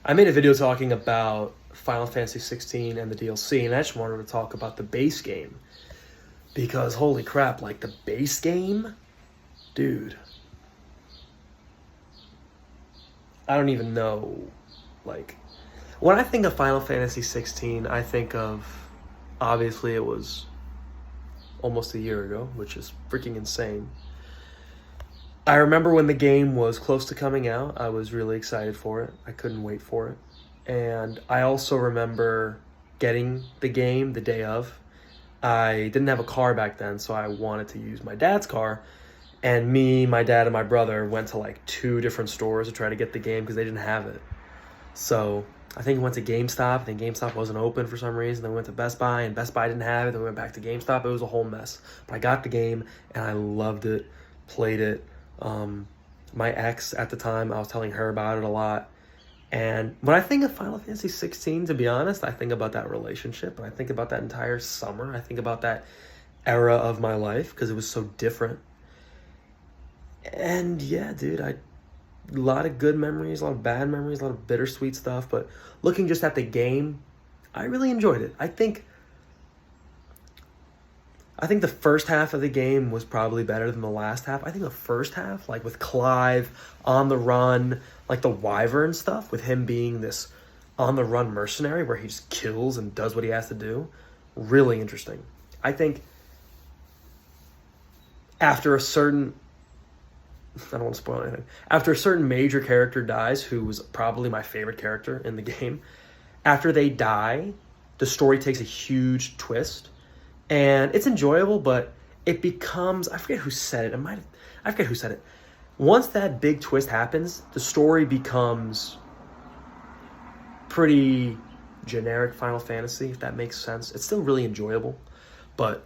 I made a video talking about Final Fantasy 16 and the DLC, and I just wanted to talk about the base game. Because holy crap, like the base game, dude. I don't even know, like, when I think of Final Fantasy 16, I think of, obviously it was almost a year ago, which is freaking insane. I remember when the game was close to coming out, I was really excited for it. I couldn't wait for it. And I also remember getting the game the day of. I didn't have a car back then, so I wanted to use my dad's car. And me, my dad, and my brother went to like 2 different stores to try to get the game because they didn't have it. So I think we went to GameStop. I think GameStop wasn't open for some reason. Then we went to Best Buy, and Best Buy didn't have it. Then we went back to GameStop. It was a whole mess. But I got the game, and I loved it, played it. My ex at the time, I was telling her about it a lot. And when I think of Final Fantasy 16, to be honest, I think about that relationship, and I think about that entire summer. I think about that era of my life because it was so different. And yeah, dude, a lot of good memories, a lot of bad memories, a lot of bittersweet stuff. But looking just at the game, I really enjoyed it. I think the first half of the game was probably better than the last half. I think the first half, like with Clive on the run, like the Wyvern stuff, with him being this on the run mercenary where he just kills and does what he has to do, really interesting. I think after a certain, I don't want to spoil anything, after a certain major character dies, who was probably my favorite character in the game, after they die, the story takes a huge twist. And it's enjoyable, but it becomes, I forget who said it. I forget who said it. Once that big twist happens, the story becomes pretty generic Final Fantasy, if that makes sense. It's still really enjoyable, but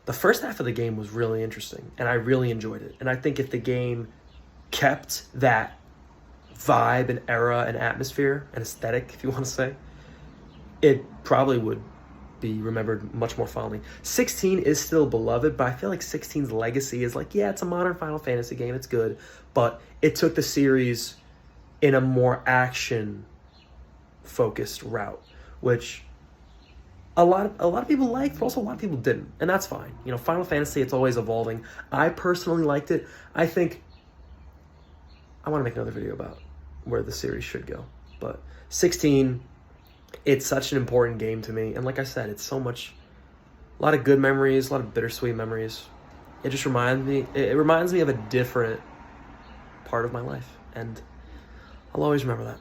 the first half of the game was really interesting, and I really enjoyed it. And I think if the game kept that vibe and era and atmosphere and aesthetic, if you want to say, it probably would be remembered much more fondly. 16 is still beloved, but I feel like 16's legacy is like, yeah, it's a modern Final Fantasy game, it's good, but it took the series in a more action-focused route, which a lot of people liked, but also a lot of people didn't, and that's fine. You know, Final Fantasy, it's always evolving. I personally liked it. I think I want to make another video about where the series should go, but 16, it's such an important game to me. And like I said, it's so much, a lot of good memories, a lot of bittersweet memories. It just reminds me of a different part of my life. And I'll always remember that.